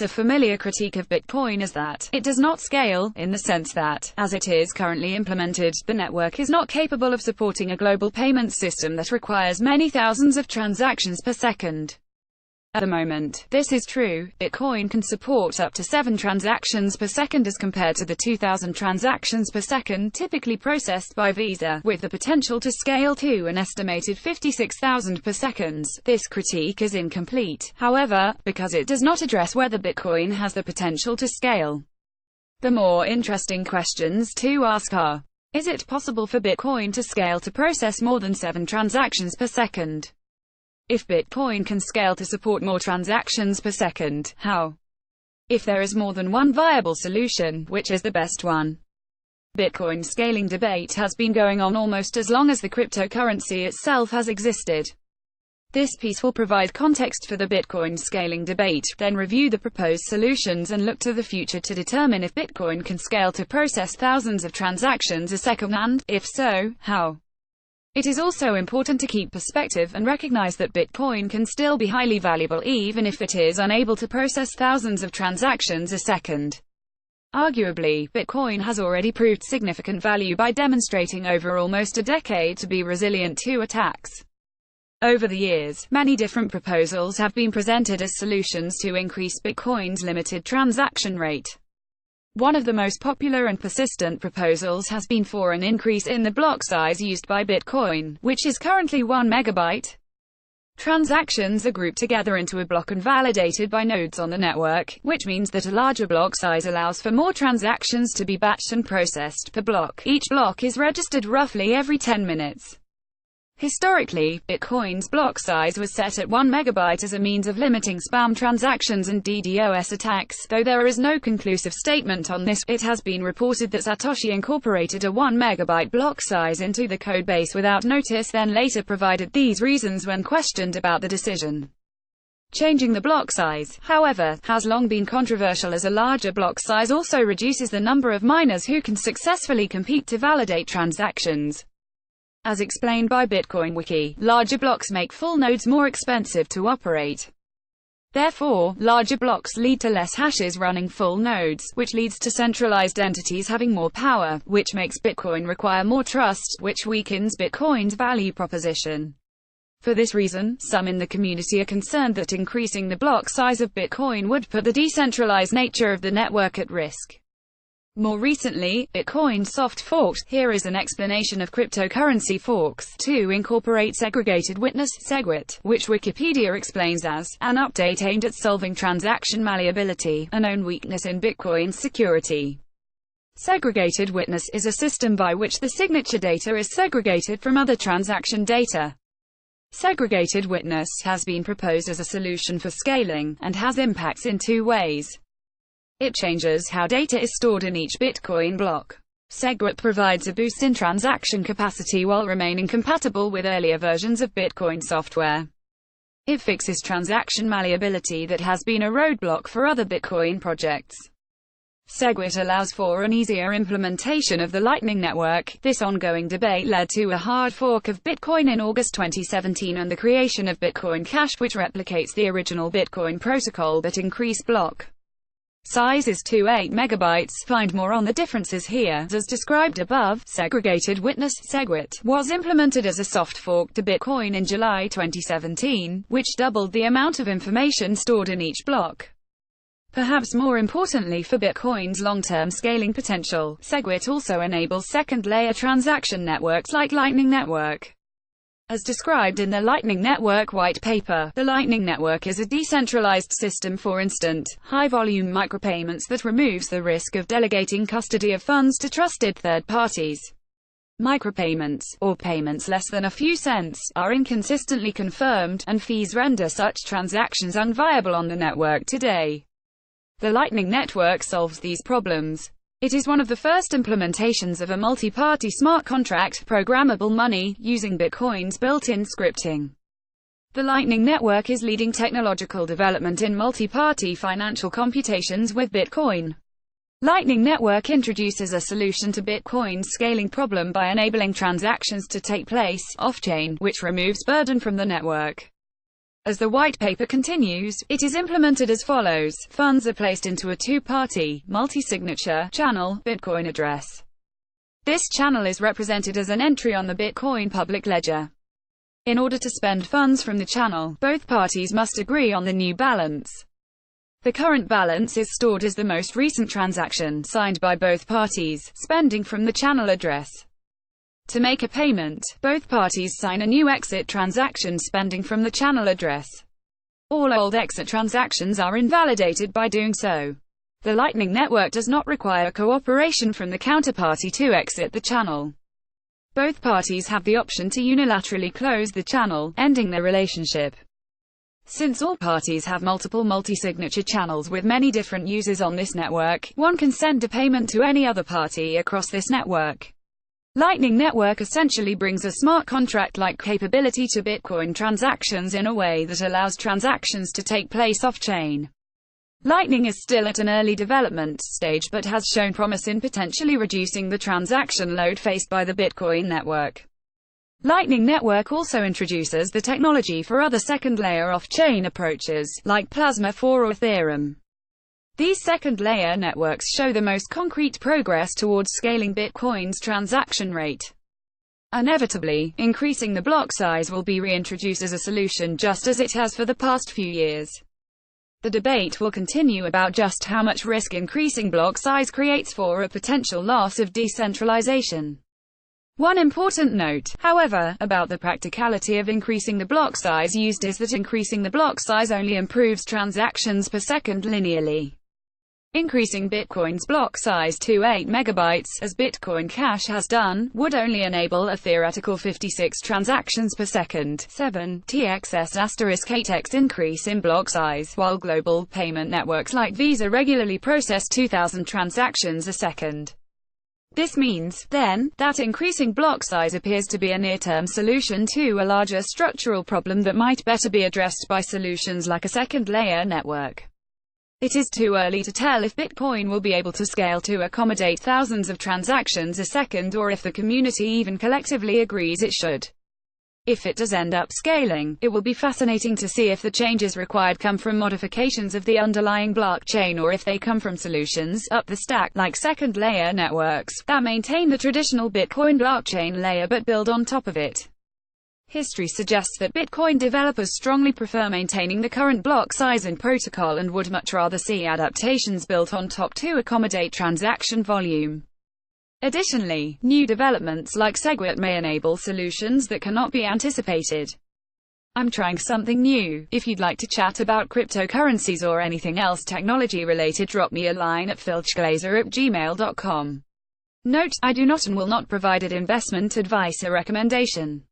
Perhaps a familiar critique of Bitcoin is that it does not scale, in the sense that, as it is currently implemented, the network is not capable of supporting a global payment system that requires many thousands of transactions per second. At the moment, this is true. Bitcoin can support up to 7 transactions per second as compared to the 2,000 transactions per second typically processed by Visa, with the potential to scale to an estimated 56,000 per second. This critique is incomplete, however, because it does not address whether Bitcoin has the potential to scale. The more interesting questions to ask are: is it possible for Bitcoin to scale to process more than 7 transactions per second? If Bitcoin can scale to support more transactions per second, how? If there is more than one viable solution, which is the best one? Bitcoin scaling debate has been going on almost as long as the cryptocurrency itself has existed. This piece will provide context for the Bitcoin scaling debate, then review the proposed solutions and look to the future to determine if Bitcoin can scale to process thousands of transactions a second and, if so, how. It is also important to keep perspective and recognize that Bitcoin can still be highly valuable even if it is unable to process thousands of transactions a second. Arguably, Bitcoin has already proved significant value by demonstrating over almost a decade to be resilient to attacks. Over the years, many different proposals have been presented as solutions to increase Bitcoin's limited transaction rate. One of the most popular and persistent proposals has been for an increase in the block size used by Bitcoin, which is currently 1 megabyte. Transactions are grouped together into a block and validated by nodes on the network, which means that a larger block size allows for more transactions to be batched and processed per block. Each block is registered roughly every 10 minutes. Historically, Bitcoin's block size was set at 1 megabyte as a means of limiting spam transactions and DDoS attacks. Though there is no conclusive statement on this, it has been reported that Satoshi incorporated a 1 megabyte block size into the codebase without notice, then later provided these reasons when questioned about the decision. Changing the block size, however, has long been controversial as a larger block size also reduces the number of miners who can successfully compete to validate transactions. As explained by Bitcoin Wiki, larger blocks make full nodes more expensive to operate. Therefore, larger blocks lead to less hashes running full nodes, which leads to centralized entities having more power, which makes Bitcoin require more trust, which weakens Bitcoin's value proposition. For this reason, some in the community are concerned that increasing the block size of Bitcoin would put the decentralized nature of the network at risk. More recently, Bitcoin soft forked. Here is an explanation of cryptocurrency forks to incorporate segregated witness (SegWit), which Wikipedia explains as an update aimed at solving transaction malleability, a known weakness in Bitcoin's security. Segregated witness is a system by which the signature data is segregated from other transaction data. Segregated witness has been proposed as a solution for scaling, and has impacts in 2 ways. It changes how data is stored in each Bitcoin block. SegWit provides a boost in transaction capacity while remaining compatible with earlier versions of Bitcoin software. It fixes transaction malleability that has been a roadblock for other Bitcoin projects. SegWit allows for an easier implementation of the Lightning Network. This ongoing debate led to a hard fork of Bitcoin in August 2017 and the creation of Bitcoin Cash, which replicates the original Bitcoin protocol but increased block size is to 8 megabytes. Find more on the differences here. As described above, segregated witness (SegWit) was implemented as a soft fork to Bitcoin in July 2017, which doubled the amount of information stored in each block. Perhaps more importantly for Bitcoin's long-term scaling potential, SegWit also enables second-layer transaction networks like Lightning Network. As described in the Lightning Network white paper, the Lightning Network is a decentralized system for instant, high-volume micropayments that removes the risk of delegating custody of funds to trusted third parties. Micropayments, or payments less than a few cents, are inconsistently confirmed, and fees render such transactions unviable on the network today. The Lightning Network solves these problems. It is one of the first implementations of a multi-party smart contract, programmable money, using Bitcoin's built-in scripting. The Lightning Network is leading technological development in multi-party financial computations with Bitcoin. Lightning Network introduces a solution to Bitcoin's scaling problem by enabling transactions to take place off-chain, which removes burden from the network. As the white paper continues, it is implemented as follows. Funds are placed into a two-party, multi-signature channel, Bitcoin address. This channel is represented as an entry on the Bitcoin public ledger. In order to spend funds from the channel, both parties must agree on the new balance. The current balance is stored as the most recent transaction, signed by both parties, spending from the channel address. To make a payment, both parties sign a new exit transaction spending from the channel address. All old exit transactions are invalidated by doing so. The Lightning Network does not require cooperation from the counterparty to exit the channel. Both parties have the option to unilaterally close the channel, ending their relationship. Since all parties have multiple multi-signature channels with many different users on this network, one can send a payment to any other party across this network. Lightning Network essentially brings a smart contract-like capability to Bitcoin transactions in a way that allows transactions to take place off-chain. Lightning is still at an early development stage but has shown promise in potentially reducing the transaction load faced by the Bitcoin network. Lightning Network also introduces the technology for other second-layer off-chain approaches, like Plasma 4 or Ethereum. These second-layer networks show the most concrete progress towards scaling Bitcoin's transaction rate. Inevitably, increasing the block size will be reintroduced as a solution just as it has for the past few years. The debate will continue about just how much risk increasing block size creates for a potential loss of decentralization. One important note, however, about the practicality of increasing the block size used is that increasing the block size only improves transactions per second linearly. Increasing Bitcoin's block size to 8 megabytes, as Bitcoin Cash has done, would only enable a theoretical 56 transactions per second, 7 TXS*8x increase in block size, while global payment networks like Visa regularly process 2,000 transactions a second. This means, then, that increasing block size appears to be a near-term solution to a larger structural problem that might better be addressed by solutions like a second-layer network. It is too early to tell if Bitcoin will be able to scale to accommodate thousands of transactions a second or if the community even collectively agrees it should. If it does end up scaling, it will be fascinating to see if the changes required come from modifications of the underlying blockchain or if they come from solutions up the stack, like second-layer networks, that maintain the traditional Bitcoin blockchain layer but build on top of it. History suggests that Bitcoin developers strongly prefer maintaining the current block size and protocol and would much rather see adaptations built on top to accommodate transaction volume. Additionally, new developments like SegWit may enable solutions that cannot be anticipated. I'm trying something new. If you'd like to chat about cryptocurrencies or anything else technology related, drop me a line at filchglazer@gmail.com. Note, I do not and will not provide investment advice or recommendation.